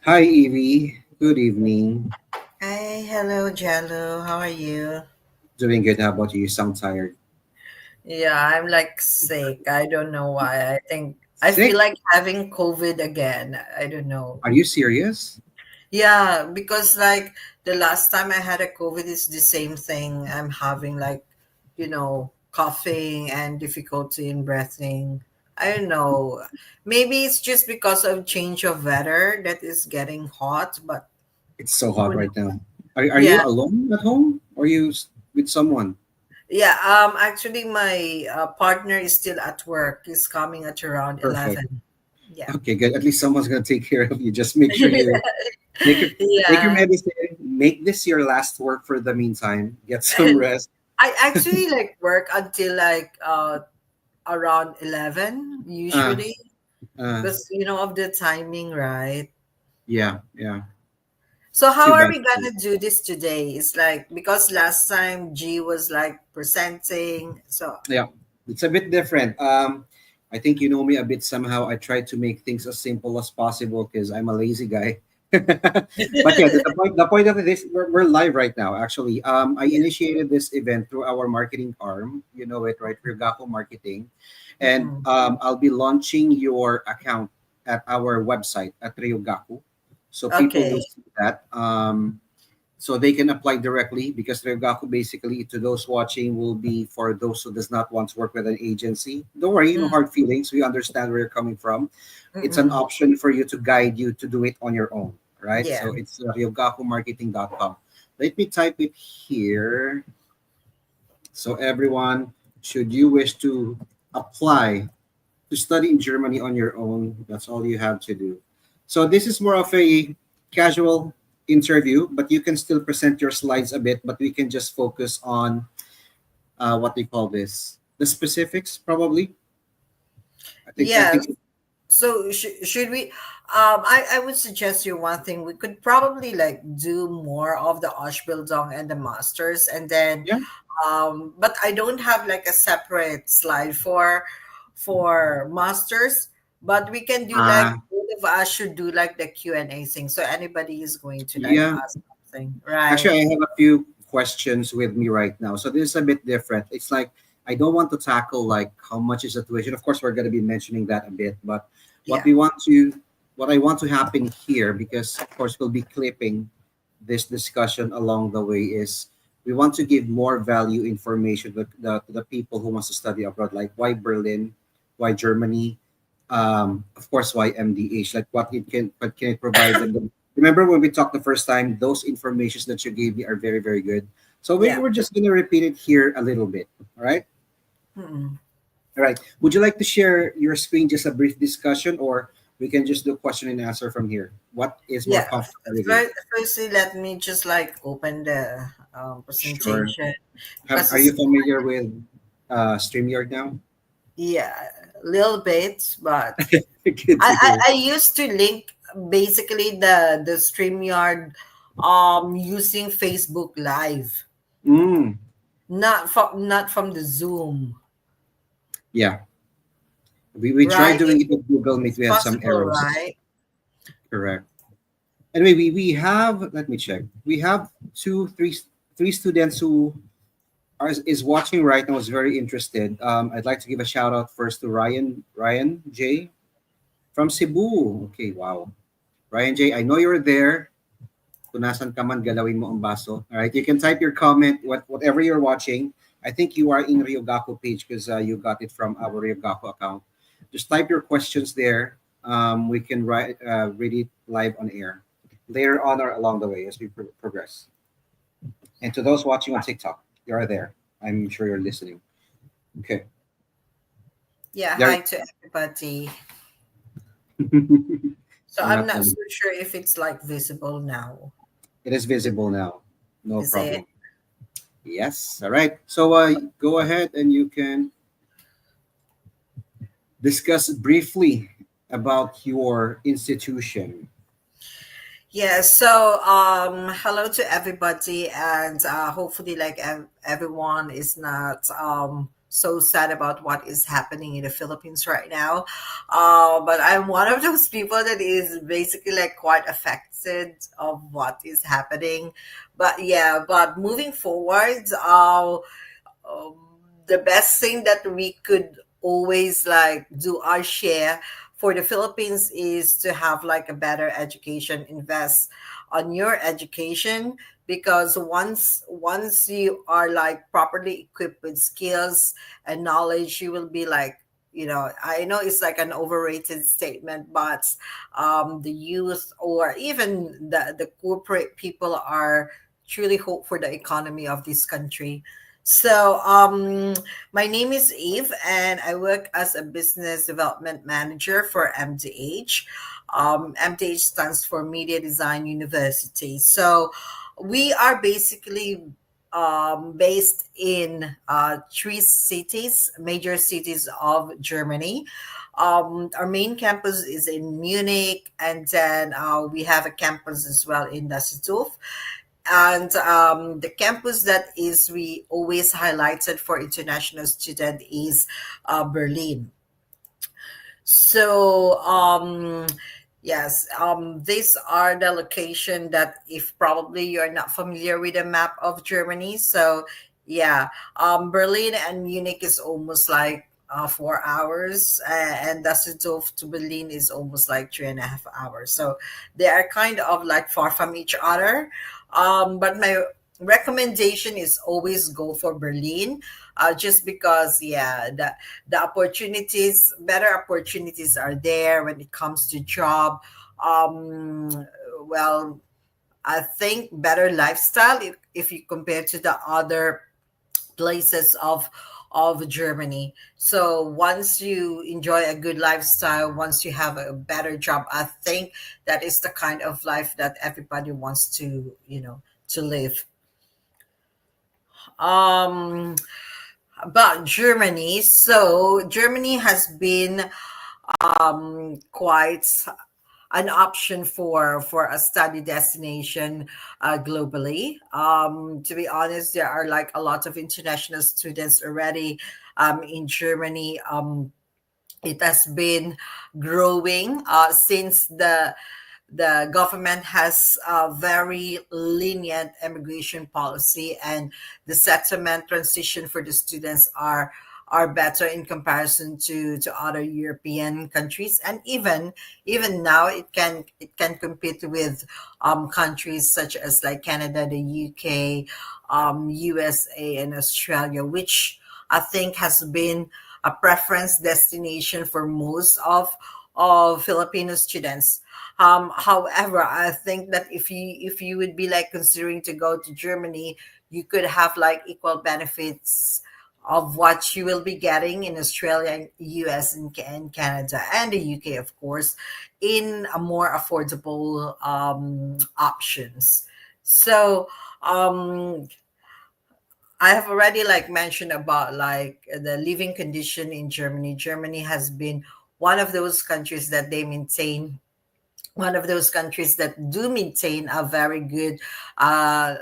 Hi, Evie. Good evening. Hi, hello, Jello. How are you? Doing good. How about you? You sound tired. Yeah, I'm like sick. I don't know why. I feel Sick? like having COVID again. I don't know. Are you serious? Yeah, because like the last time I had a COVID is the same thing. I'm having like, coughing and difficulty in breathing. I don't know. Maybe it's just because of change of weather that is getting hot, but It's so who hot knows? right now. Are you Yeah. alone at home? Or are you with someone? Yeah, actually my partner is still at work. He's coming at around Perfect. 11. Yeah. Okay, good. At least someone's gonna take care of you. Just make sure you take your take your Yeah. medicine. Make this your last work for the meantime. Get some And rest. I actually like work until like around 11 Uh, usually uh, because of the timing, right? yeah, yeah. So how Too are bad. we gonna do this today? It's like because last time G was like presenting. So Yeah, it's a bit different. I think you know me a bit somehow. I try to make things as simple as possible because I'm a lazy guy. But yeah, the point of this, we're live right now. Actually, I yeah. initiated this event through our marketing arm. You know it, right? Gapo Marketing, and Mm-mm. I'll be launching your account at our website at Ryogaku, so people will Okay. see that. So they can apply directly because Regaku basically to those watching will be for those who does not want to work with an agency. Don't worry, no Mm, hard feelings. We understand where you're coming from. It's an mm-mm. option for you to guide you to do it on your own, right? Yeah. So it's ryogakumarketing.com. Let me type it here. So everyone, should you wish to apply to study in Germany on your own, that's all you have to do. So this is more of a casual interview, but you can still present your slides a bit, but we can just focus on what they call this, the specifics probably. I Yeah. think So should we? I would suggest you one thing. We could probably like do more of the Ausbildung and the masters, and then, yeah. but I don't have like a separate slide for masters. But we can do like Uh, both of us should do like the Q&A thing. So anybody is going to like yeah. ask something, right? Actually, I have a few questions with me right now. So this is a bit different. It's like I don't want to tackle like how much is the tuition. Of course, we're going to be mentioning that a bit, but what Yeah. we want to, what I want to happen here, because of course we'll be clipping this discussion along the way, is we want to give more value information to the people who wants to study abroad, like why Berlin, why Germany, of course why MDH, like what can it provide them. Remember when we talked the first time, those informations that you gave me are very, very good. So Yeah. we're just going to repeat it here a little bit. All right. Mm-mm. All right. Would you like to share your screen, just a brief discussion, or we can just do question and answer from here? What is more Yeah. comfortable with you? Firstly, let me just like open the Sure. presentation because Are it's you familiar with StreamYard now? yeah, a little bit, but Good to hear. I used to link basically the StreamYard using Facebook Live, Mm, not from the Zoom, yeah. We tried right? doing it with Google Meet. It's We had some possible, errors. right? Correct. Anyway, we have, let me check. We have three students who is watching right now, is very interested. I'd like to give a shout out first to Ryan J from Cebu. Okay, wow. Ryan J, I know you're there. Kung nasan ka man, galawin mo ang baso. All right, you can type your comment, whatever you're watching. I think you are in Ryogaku page because you got it from our Ryogaku account. Just type your questions there. We can read it live on air later on or along the way as we progress. And to those watching on TikTok, you are there. I'm sure you're listening. Okay. Yeah. There. Hi to everybody. So I'm not Welcome. so sure if it's like visible now. It is visible now. No Is it? problem. Yes. All right. So go ahead and you can discuss briefly about your institution. Yeah, so hello to everybody, and hopefully like everyone is not so sad about what is happening in the Philippines right now. But I'm one of those people that is basically like quite affected of what is happening. But yeah, but moving forward, um, the best thing that we could always like do our share for the Philippines is to have like a better education, invest on your education, because once you are like properly equipped with skills and knowledge, you will be like, I know it's like an overrated statement, but the youth or even the corporate people are truly hope for the economy of this country. So, my name is Eve, and I work as a business development manager for MDH. MDH stands for Media Design University. So, we are basically based in three cities, major cities of Germany. Our main campus is in Munich, and then we have a campus as well in Düsseldorf. And the campus that is we always highlighted for international student is Berlin. So yes, these are the location that if probably you're not familiar with the map of Germany. So yeah, Berlin and Munich is almost like 4 hours, and Düsseldorf to Berlin is almost like 3.5 hours. So they are kind of like far from each other. But my recommendation is always go for Berlin, just because yeah, the opportunities, better opportunities are there when it comes to job. Well, I think better lifestyle if you compare to the other places of Germany. So once you enjoy a good lifestyle, once you have a better job, I think that is the kind of life that everybody wants to, to live. Um, about Germany, so Germany has been quite an option for a study destination globally. To be honest, there are like a lot of international students already in Germany. It has been growing since the government has a very lenient immigration policy, and the settlement transition for the students are better in comparison to other European countries, and even now it can compete with countries such as like Canada, the UK, USA, and Australia, which I think has been a preference destination for most of Filipino students. However, I think that if you would be like considering to go to Germany, you could have like equal benefits of what you will be getting in Australia, and US, and Canada, and the UK, of course, in a more affordable options. So I have already like mentioned about like the living condition in Germany. Germany has been one of those countries that they maintain one of those countries that do maintain a very good uh,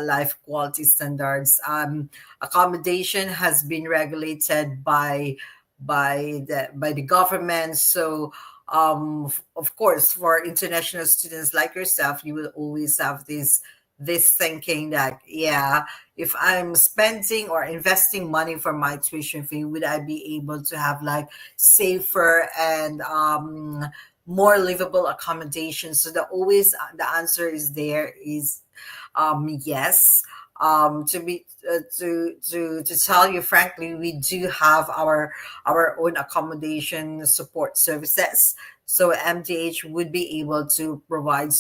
life quality standards. Accommodation has been regulated by the government. So, of course, for international students like yourself, you will always have this thinking that yeah, if I'm spending or investing money for my tuition fee, would I be able to have like safer and more livable accommodations? So the answer is there is yes. To tell you frankly, we do have our own accommodation support services. So MDH would be able to provide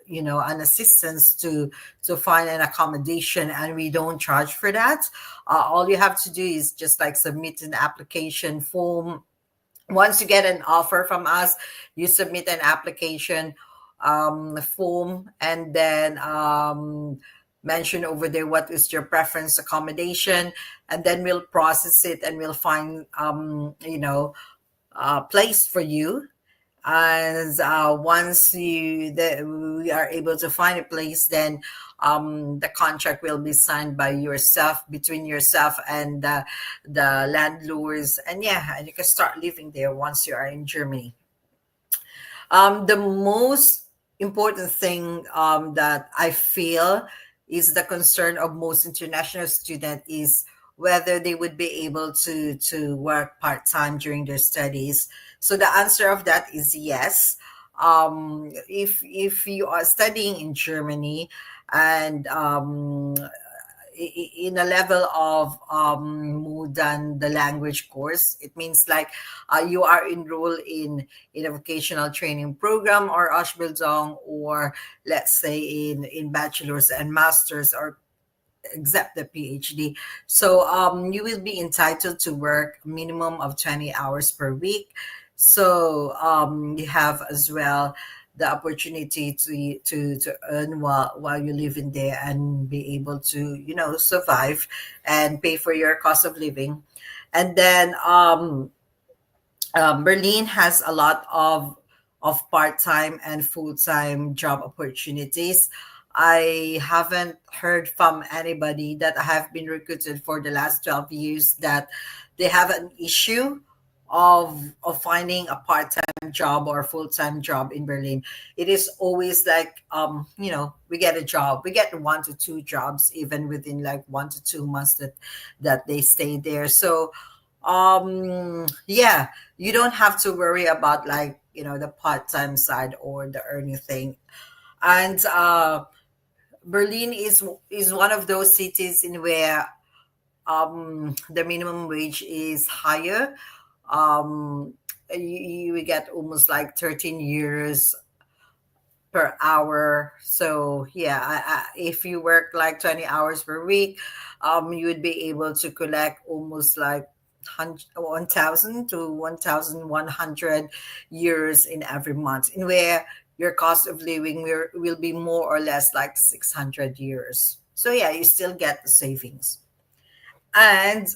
an assistance to find an accommodation, and we don't charge for that. All you have to do is just like submit an application form. Once you get an offer from us, you submit an application form, and then mention over there what is your preference accommodation, and then we'll process it and we'll find place for you. And once we are able to find a place, then the contract will be signed by yourself, between yourself and the landlords, and yeah, and you can start living there once you are in Germany. The most important thing that I feel is the concern of most international students is whether they would be able to work part-time during their studies. So the answer of that is yes. If you are studying in Germany and in a level of more than the language course, it means like you are enrolled in a vocational training program or Ausbildung, or let's say in bachelor's and master's, or except the PhD. So you will be entitled to work a minimum of 20 hours per week. So you have as well the opportunity to earn while you live in there and be able to, survive and pay for your cost of living. And then Berlin has a lot of part-time and full-time job opportunities. I haven't heard from anybody that have been recruited for the last 12 years that they have an issue of finding a part-time job or full-time job in Berlin. It is always like we get a job. We get 1 to 2 jobs even within like 1 to 2 months that they stay there. So yeah, you don't have to worry about like the part-time side or the earning thing. And Berlin is one of those cities in where the minimum wage is higher. You get almost like 13 euros per hour. So yeah, if you work like 20 hours per week, you would be able to collect almost like 1,000 to 1,100 euros in every month, in where your cost of living will be more or less like 600 euros. So yeah, you still get the savings. And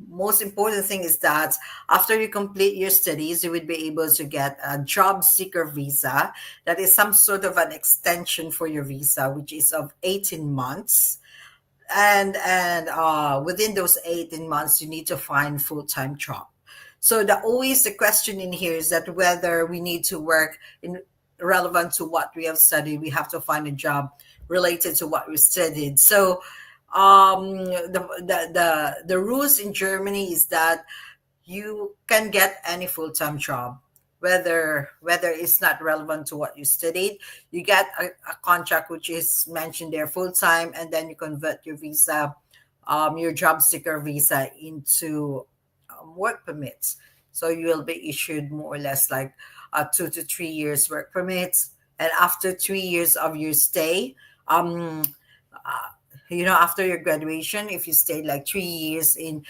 most important thing is that after you complete your studies, you would be able to get a job seeker visa. That is some sort of an extension for your visa, which is of 18 months. And within those 18 months, you need to find full-time job. So the question in here is that whether we need to work in relevant to what we have studied, we have to find a job related to what we studied. So the rules in Germany is that you can get any full-time job, whether it's not relevant to what you studied. You get a contract which is mentioned there full-time, and then you convert your visa, your job seeker visa, into work permits. So you will be issued more or less like 2 to 3 years work permits. And after 3 years of your stay, uh, after your graduation, if you stayed like 3 years in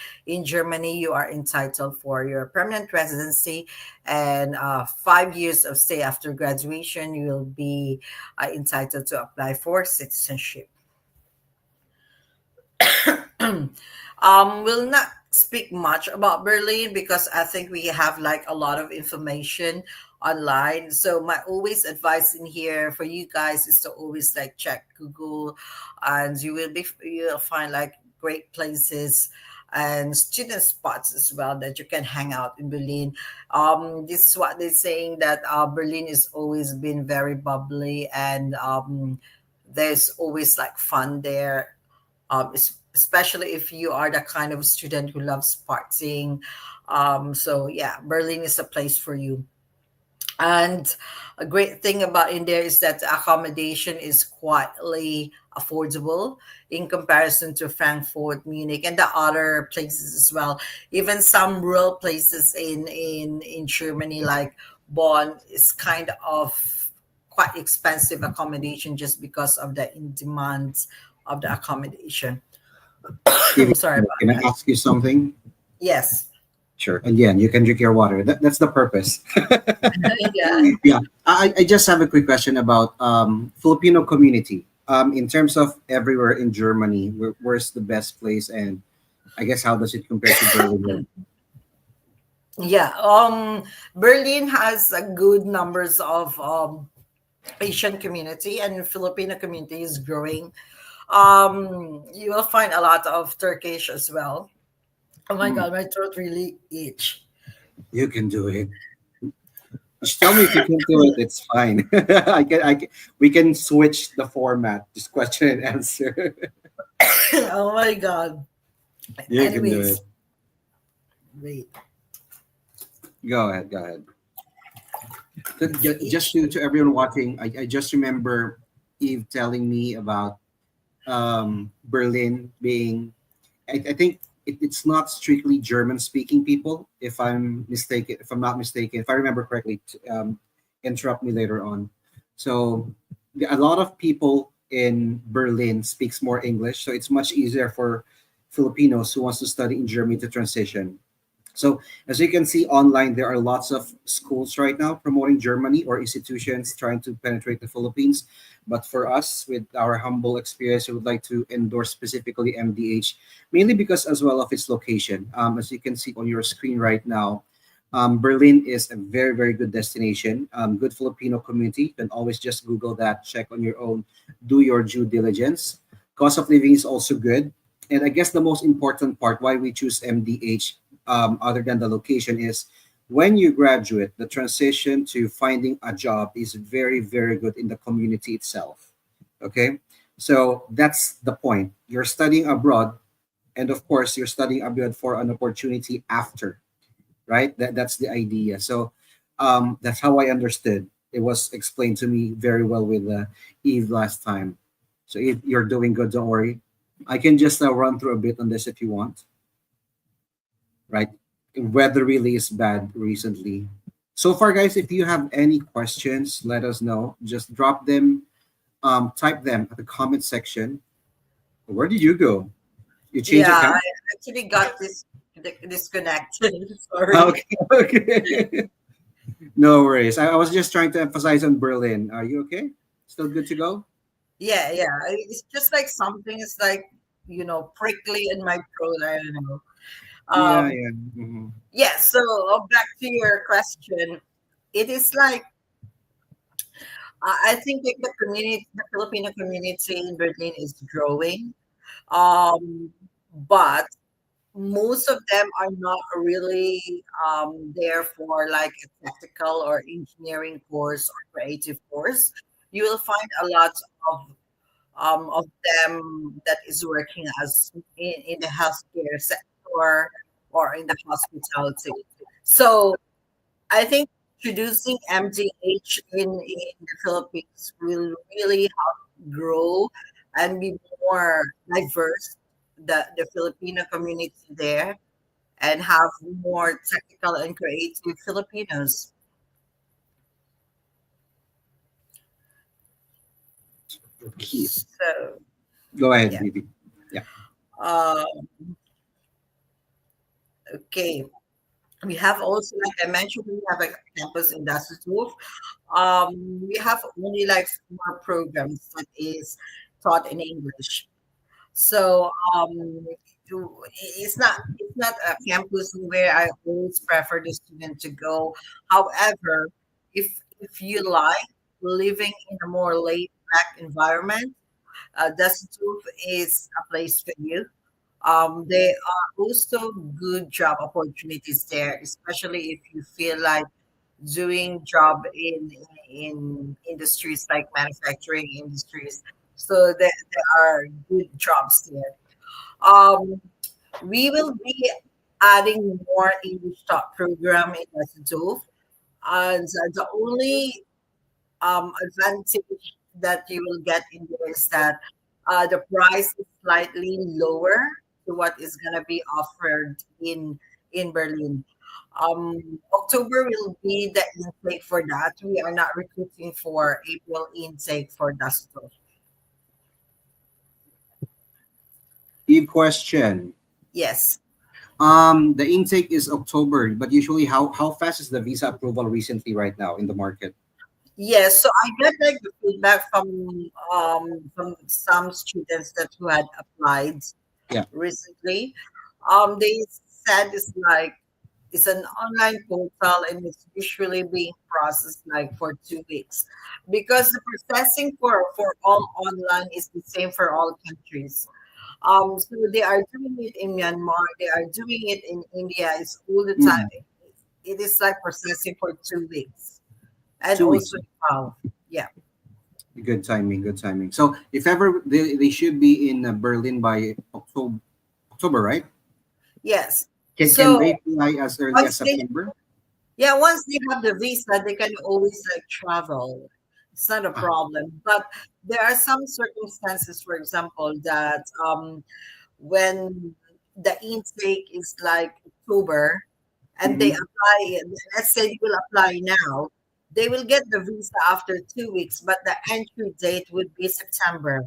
Germany, you are entitled for your permanent residency. And 5 years of stay after graduation, you will be entitled to apply for citizenship. We'll not speak much about Berlin because I think we have like a lot of information online. So my always advice in here for you guys is to always like check Google, and you'll find like great places and student spots as well that you can hang out in Berlin. This is what they're saying, that Berlin has always been very bubbly, and there's always like fun there, especially if you are the kind of student who loves partying. So yeah, Berlin is a place for you. And a great thing about in there is that the accommodation is quietly affordable in comparison to Frankfurt, Munich, and the other places as well. Even some rural places in Germany, like Bonn, is kind of quite expensive accommodation just because of the in demand of the accommodation. Stevie, Sorry about can I that. ask you something? Yes. Sure. Again, you can drink your water. That's the purpose. Yeah. Yeah. I just have a quick question about Filipino community. In terms of everywhere in Germany, where's the best place, and I guess how does it compare to Berlin? Yeah, Berlin has a good numbers of Asian community, and Filipino community is growing. You will find a lot of Turkish as well. Oh my Hmm, god, my throat really itch. you can do it. Just tell me if you can do it. It's fine. I can. We can switch the format. Just question and answer. Oh my god. You can do it. Anyways, wait, Go ahead. Go ahead. Just itch. to everyone watching, I just remember Eve telling me about Berlin being, I think it's not strictly German speaking people, if I'm mistaken, if I'm not mistaken, if I remember correctly, interrupt me later on. So a lot of people in Berlin speaks more English, so it's much easier for Filipinos who wants to study in Germany to transition. So as you can see online, there are lots of schools right now promoting Germany or institutions trying to penetrate the Philippines. But for us, with our humble experience, we would like to endorse specifically MDH, mainly because as well of its location. As you can see on your screen right now, Berlin is a very, very good destination. Good Filipino community. You can always just Google that, check on your own, do your due diligence. Cost of living is also good. And I guess the most important part why we choose MDH, other than the location, is when you graduate, the transition to finding a job is very, very good in the community itself. Okay. So that's the point. You're studying abroad, and of course, you're studying abroad for an opportunity after, right? That's the idea. So that's how I understood. It was explained to me very well with Eve last time. So if you're doing good, don't worry. I can just run through a bit on this if you want, right? Weather really is bad recently. So far, guys, if you have any questions, let us know. Just drop them, type them at the comment section. Where did you go? You change Yeah, I account? actually got this disconnected. Sorry. Okay, okay. No worries. I was just trying to emphasize on Berlin. Are you okay? Still good to go? Yeah, yeah. It's just like something is like, prickly in my throat. I don't know. Yeah, Um, yeah. Hmm. yeah, so back to your question. It is like, I think like the Filipino community in Berlin is growing. But most of them are not really there for like a technical or engineering course or creative course. You will find a lot of them that is working as in the healthcare sector or in the hospitality. So I think introducing MGH in the Philippines will really help grow and be more diverse, the Filipino community there, and have more technical and creative Filipinos. Okay. So Go ahead, yeah. Vivi. Yeah. Uh, okay. We have also, like I mentioned, we have a campus in Dasselhof. We have only like more programs that is taught in English. So it's not a campus where I always prefer the student to go. However, if you like living in a more laid back environment, Dasselhof is a place for you. There are also good job opportunities there, especially if you feel like doing job in industries like manufacturing industries. So there are good jobs there. Um, we will be adding more English talk program in Lesotho. And the only advantage that you will get in there is that the price is slightly lower to what is going to be offered in Berlin. October will be the intake for that. We are not recruiting for April intake for Dasto. Eve question. Yes. The intake is October, but usually how fast is the visa approval recently right now in the market? Yes, so I get like the feedback from some students that who had applied Yeah. recently. They said it's like It's an online portal and it's usually being processed like for 2 weeks because the processing for all online is the same for all countries. So they are doing it in Myanmar, they are doing it in India. It's all the time. Mm. It is like processing for 2 weeks, and 2 weeks. also yeah, Good timing. Good timing. So if ever they should be in Berlin by October, right? yes. Can So they fly as early as once they September? yeah, once they have the visa, they can always like travel. It's not a Ah, problem. But there are some circumstances, for example, that when the intake is like October and they mhm. apply, let's say they will apply now, they will get the visa after 2 weeks, but the entry date would be September.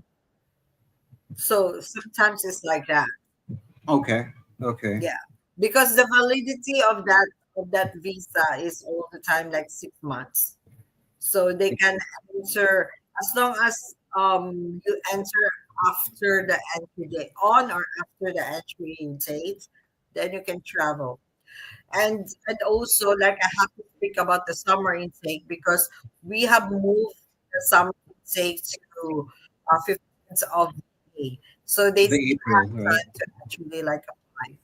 So sometimes it's like that. Okay. Okay. Yeah. Because the validity of that visa is all the time like 6 months. So they can enter as long as you enter after the entry date, on or after the entry date, then you can travel. And also, like, I have to speak about the summer intake because we have moved the summer intake to 15th of May, so they The still April, have right? time to actually like apply.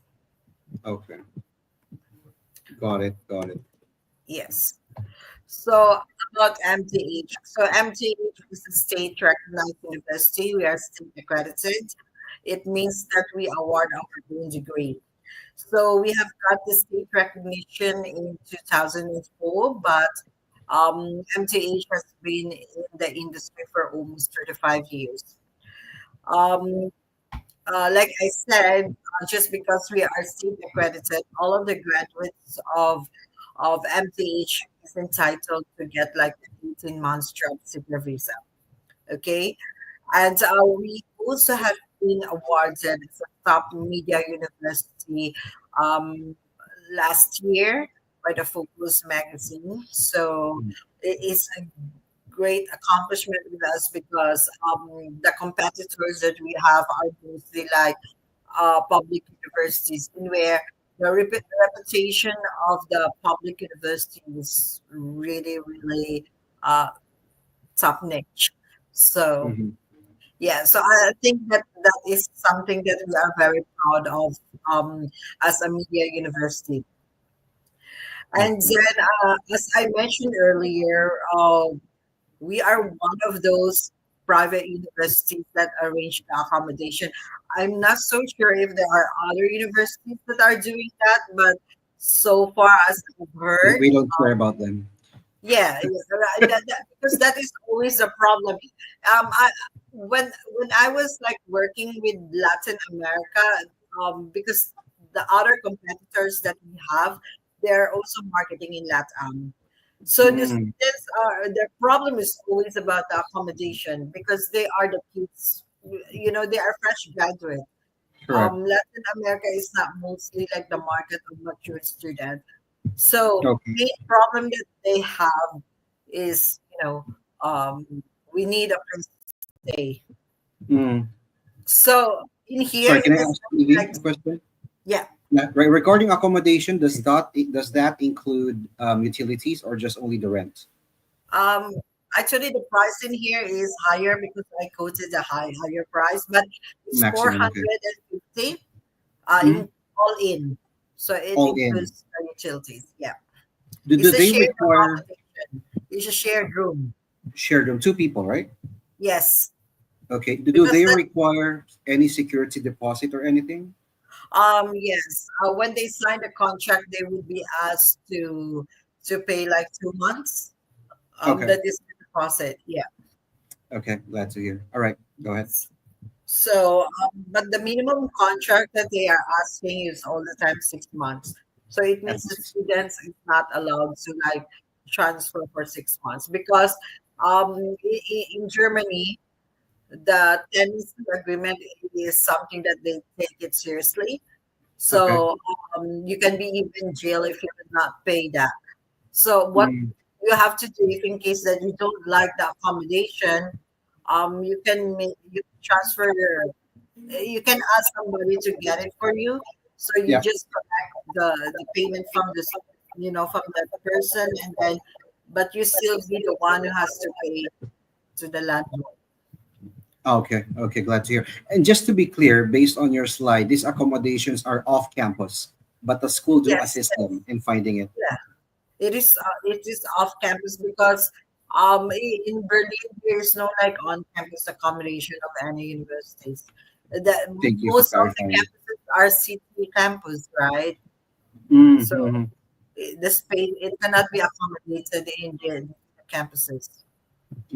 Okay. Got it. Got it. Yes. So about MTH. So MTH is a state recognized university. We are state accredited. It means that we award our own degree. So we have got the state recognition in 2004, but MTH has been in the industry for almost 35 years. Um, like I said, just because we are state accredited, all of the graduates of MTH is entitled to get like 18 months job seeker visa. Okay, and we also have been awarded as a top media university um, last year by the Focus magazine. So Mm. it is a great accomplishment with us because the competitors that we have are mostly like public universities, in where the reputation of the public university is really, really uh, top niche. So Mhm. yeah, so I think that that is something that we are very proud of as a media university. And Okay. then, as I mentioned earlier, we are one of those private universities that arrange the accommodation. I'm not so sure if there are other universities that are doing that, but so far as I've heard, We don't care about them. yeah, yeah, right, because that is always a problem. I when I was like working with Latin America, because the other competitors that we have, they're also marketing in LATAM. So the Mm. students are their problem is always about the accommodation because they are the kids. They are fresh graduates. Correct. Latin America is not mostly like the market of mature students. So Okay. main problem that they have is, we need a place to stay. Mm. So in here, Sorry, it can I is ask Evie like, a question? yeah. Yeah, right. Regarding accommodation, does that include utilities or just only the rent? Um, Actually, the price in here is higher because I quoted a higher price, but it's four Maximum. Okay. hundred and fifty Mhm. in all in. So it All in. includes the utilities. Yeah, Do it's a they shared require accommodation. It's a shared room. shared room? Two people, right? Yes, Okay. Do because they require any security deposit or anything? yes. When they sign the contract, they will be asked to pay like 2 months. Okay. That is the deposit. Yeah. Okay. Glad to hear. All right. Go ahead. So, but the minimum contract that they are asking is all the time 6 months. So it At means the least. students is not allowed to like transfer for 6 months because in Germany the tenancy agreement is something that they take it seriously. Okay. So you can be even jailed if you did not pay that. So what Mm. you have to do if in case that you don't like the accommodation, you can transfer you can ask somebody to get it for you. So you Yeah. just collect the payment from from the person, and then but you still be the one who has to pay to the landlord. Okay. Okay. Glad to hear. And just to be clear, based on your slide, these accommodations are off campus, but the school do Yes, assist them yes, in finding it. yeah. It is off campus because in Berlin there's no like on campus accommodation of any universities. That Thank you for most of the clarifying. campuses are city campus, right? So Mm-hmm. the space it cannot be accommodated in the campuses.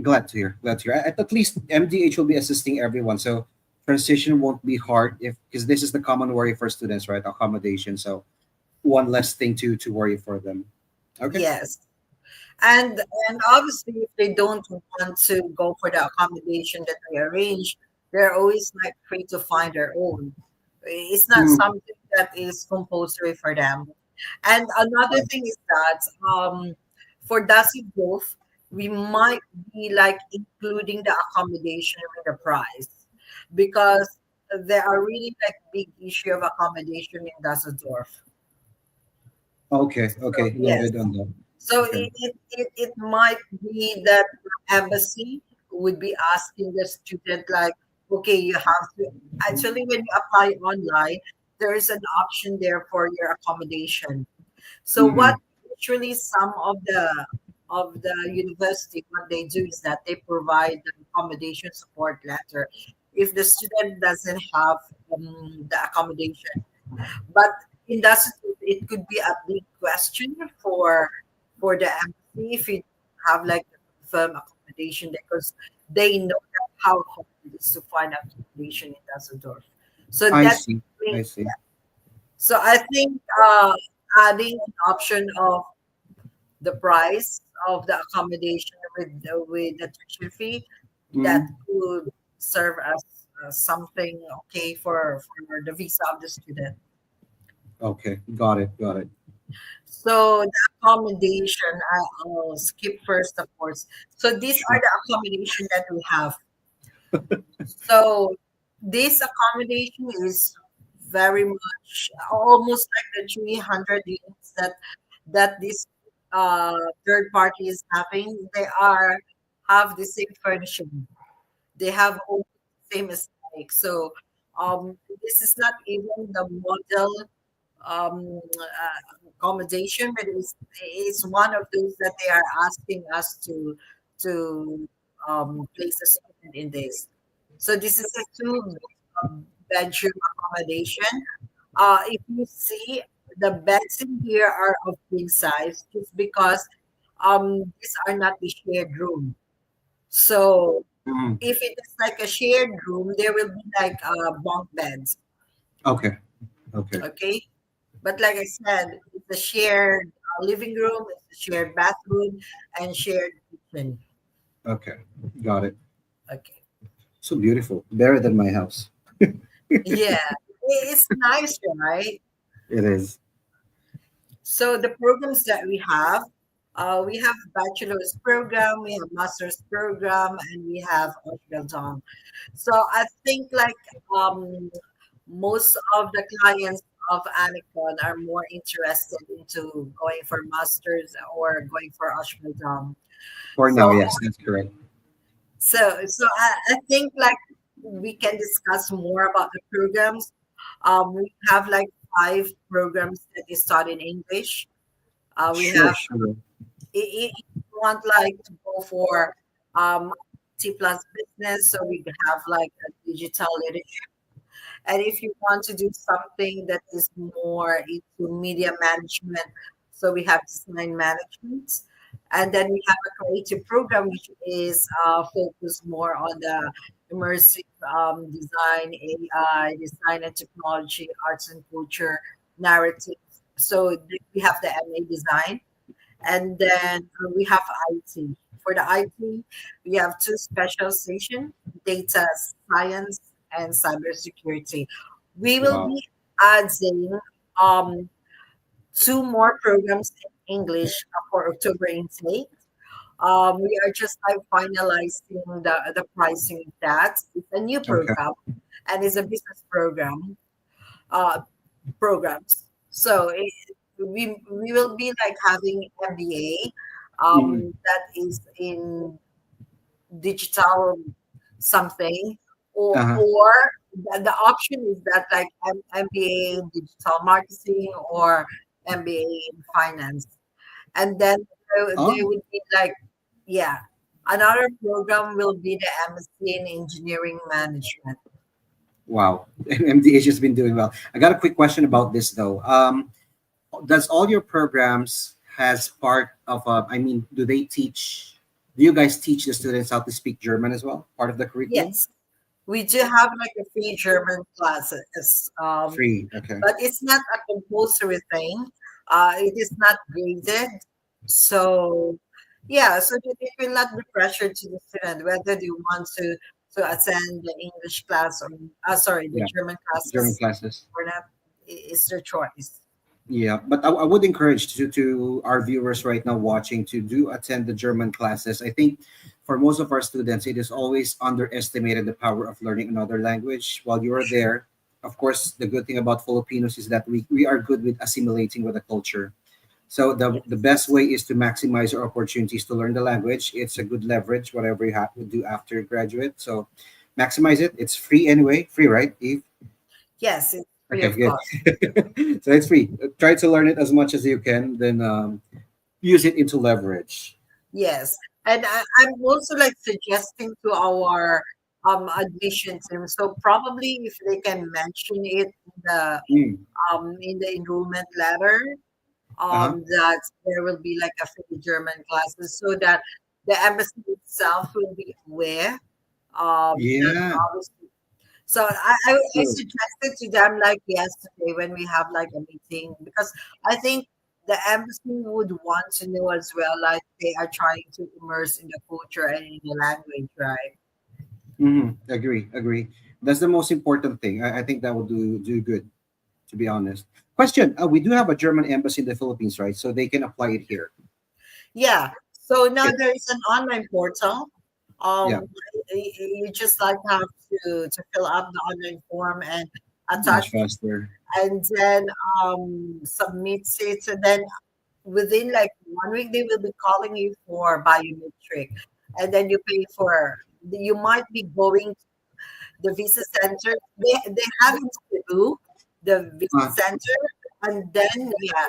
Glad to hear. Glad to hear. At least MDH will be assisting everyone, so transition won't be hard if because this is the common worry for students, right? Accommodation. So one less thing to worry for them. Okay. Yes. And obviously if they don't want to go for the accommodation that we arrange, they're always like free to find their own. It's not Mm. something that is compulsory for them. And another thing is that for Dasi Growth, we might be like including the accommodation with the price because there are really like big issue of accommodation in Dusseldorf. Okay. So Okay. yes. Noted on that. So Okay. it might be that the embassy would be asking the student like, okay, you have to actually when you apply online, there is an option there for your accommodation. So Mm-hmm. what usually some of the university what they do is that they provide the accommodation support letter if the student doesn't have the accommodation. But in that situation, it could be a big question for the embassy if you have like a firm accommodation there, because they know that how hard it is to find accommodation in Düsseldorf. So I that's see. I see. so I think adding an option of the price of the accommodation with the tuition fee that Mm. could serve as something okay for the visa of the student. Okay. Got it. Got it. So the accommodation, I'll skip first, of course. So these are Sure. the accommodation that we have. So this accommodation is very much almost like the 300 units that this third party is having. They are have the same furnishing. They have all the same aesthetic. So this is not even the model accommodation, but it's one of those that they are asking us to place a student in this. So this is a bedroom accommodation. If you see the beds in here are of king size, just because these are not the shared room. So Mm. if it is like a shared room, there will be like bunk beds. Okay. Okay. Okay. But like I said, it's a shared living room, it's a shared bathroom, and shared kitchen. Okay. Got it. Okay. So beautiful. Better than my house. Yeah, it's nice, right? It is. So the programs that we have bachelor's program, we have master's program, and we have Ausbildung. So I think like um, most of the clients of Anicon are more interested into going for masters or going for Ausbildung. For So now, yes, that's correct. I think like we can discuss more about the programs. We have like five programs that is taught in English. We Sure, have sure. if you want like to go for um T plus business, so we have like a digital literature. And if you want to do something that is more into media management, so we have design management. And then we have a creative program, which is focused more on the immersive design, AI, design and technology, arts and culture, narrative. So we have the MA design. And then we have IT. For the IT, we have two specialization, data science and cybersecurity. We will Wow. be adding um, two more programs in English for October intake. We are just like finalizing the pricing of that. It's a new Okay. program and it's a business program. Uh, programs. So we will be like having MBA Mm. that is in digital something, Uh-huh. or the option is that like MBA in digital marketing or MBA in finance, and then there Oh, would be like, yeah, another program will be the MSc in engineering management. wow. MDH has been doing well. I got a quick question about this though. Does all your programs has part of I mean, do they teach, do you guys teach the students how to speak German as well? Part of the curriculum? Yes, we do have like a free German classes, Free. Okay. but it's not a compulsory thing. It is not graded, so yeah, so that it will not be pressured to the student whether they want to attend the English class or sorry, the Yeah. German German classes classes. or not. It's their choice. Yeah, but I would encourage to our viewers right now watching to do attend the German classes. I think for most of our students, it is always underestimated the power of learning another language. While you are there, of course, the good thing about Filipinos is that we are good with assimilating with the culture. So the best Yes. way is to maximize your opportunities to learn the language. It's a good leverage, whatever you have to do after you graduate. So maximize it. It's free anyway. Free, right, Eve? Yes, it's free Okay, of good. cost. So it's free. Try to learn it as much as you can, then use it into leverage. Yes, and I'm also like suggesting to our admission team. So probably if they can mention it Mm. in the enrollment letter, Uh-huh. that there will be like a free German classes, so that the embassy itself will be aware. That Yeah, obviously. So I true. suggested to them like yesterday when we have like a meeting, because I think the embassy would want to know as well, like they are trying to immerse in the culture and in the language, right? Agree, agree. That's the most important thing. I think that will do good, to be honest. Question: we do have a German embassy in the Philippines, right? So they can apply it here. Yeah. So now Good. there is an online portal. Yeah, You just like have to fill up the online form and attach, much faster. and then submit it, and then within like 1 week they will be calling you for biometric, and then you pay for, you might be going to the visa center. They have in Cebu, the visa Uh, center, and then yeah,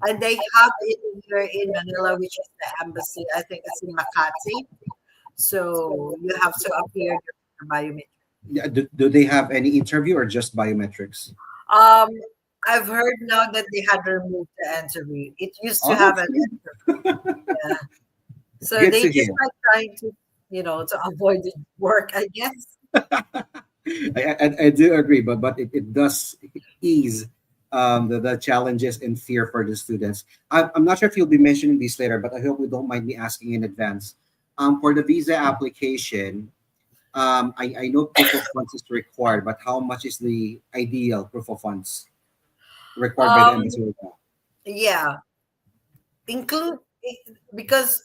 and they have it here in Manila, which is the embassy. I think it's in Makati. So you have to appear during the biometric. yeah, do they have any interview or just biometrics? um I've heard now that they had removed the interview. It used to Oh, have that's an good. interview. Yeah. So Good they to just hear. like trying to, to avoid the work, I guess. I do agree, but it does ease the challenges and fear for the students. I'm not sure if you'll be mentioning these later, but I hope you don't mind me asking in advance. For the visa application, I know proof of funds is required, but how much is the ideal proof of funds required by the Um, embassy right now? yeah, include because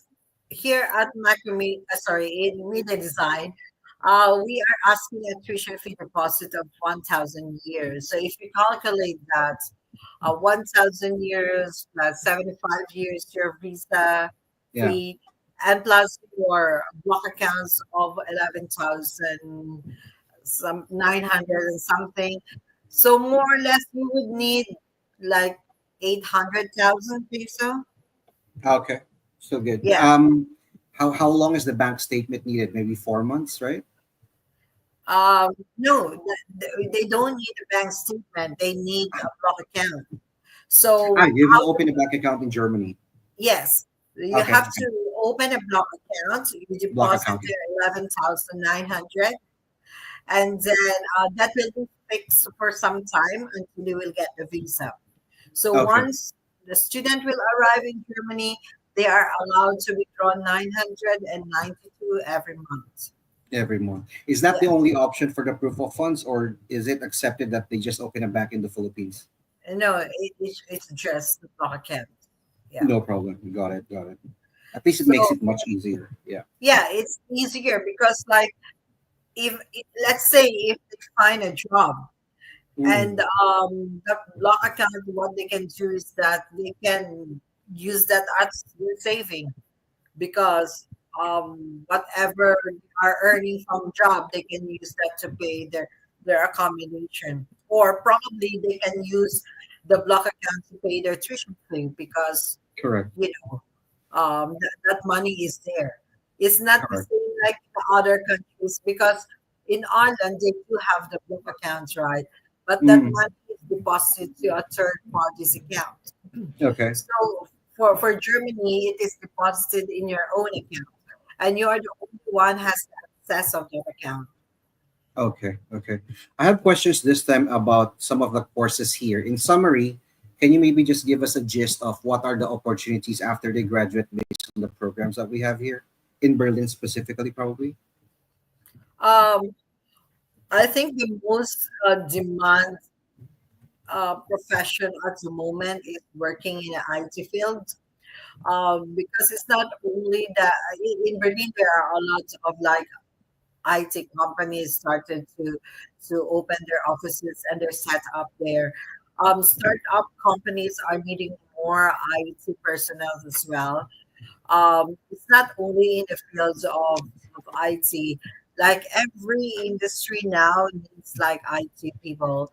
here at Macrame, sorry, in Media Design, we are asking a tuition fee deposit of 1,000 years. So if you calculate that, 1,000 years plus 75 years your visa Yeah. fee, and plus your block accounts of 11,000 some 900 and something. So more or less, we would need like 800,000 peso. Okay. So good. Yeah. How long is the bank statement needed? Maybe 4 months, right? No, they don't need a bank statement. They need a block account. So You how? will open a bank account in Germany. Yes, you Okay. have Okay. to open a block account. You Block deposit account. the 11,900, and then that will be fixed for some time until you will get the visa. So Okay. once the student will arrive in Germany, they are allowed to withdraw 992 every month. Every month. Is that the Yeah. only option for the proof of funds, or is it accepted that they just open a bank in the Philippines? No, it's just the pocket. Yeah. No problem. Got it. Got it. At least it So makes it much easier. Yeah. yeah, it's easier because like if let's say if they find a job, And Mm, the block account, what they can do is that they can use that as their saving, because whatever they are earning from job, they can use that to pay their accommodation, or probably they can use the block account to pay their tuition fee, because correct. you know that money is there. It's not the Correct. same like the other countries, because in Ireland they do have the bank accounts, right? But that Mm, money is deposited to a third party's account. okay. So for Germany, it is deposited in your own account, and you are the only one has access of that account. Okay. Okay. I have questions this time about some of the courses here. In summary, can you maybe just give us a gist of what are the opportunities after they graduate based on the programs that we have here in Berlin specifically, probably? Um, I think the most demand profession at the moment is working in the IT field, because it's not only that in Berlin there are a lot of like IT companies started to open their offices and they're set up there. Startup companies are needing more IT personnel as well. It's not only in the fields of IT. Like every industry now needs like IT people.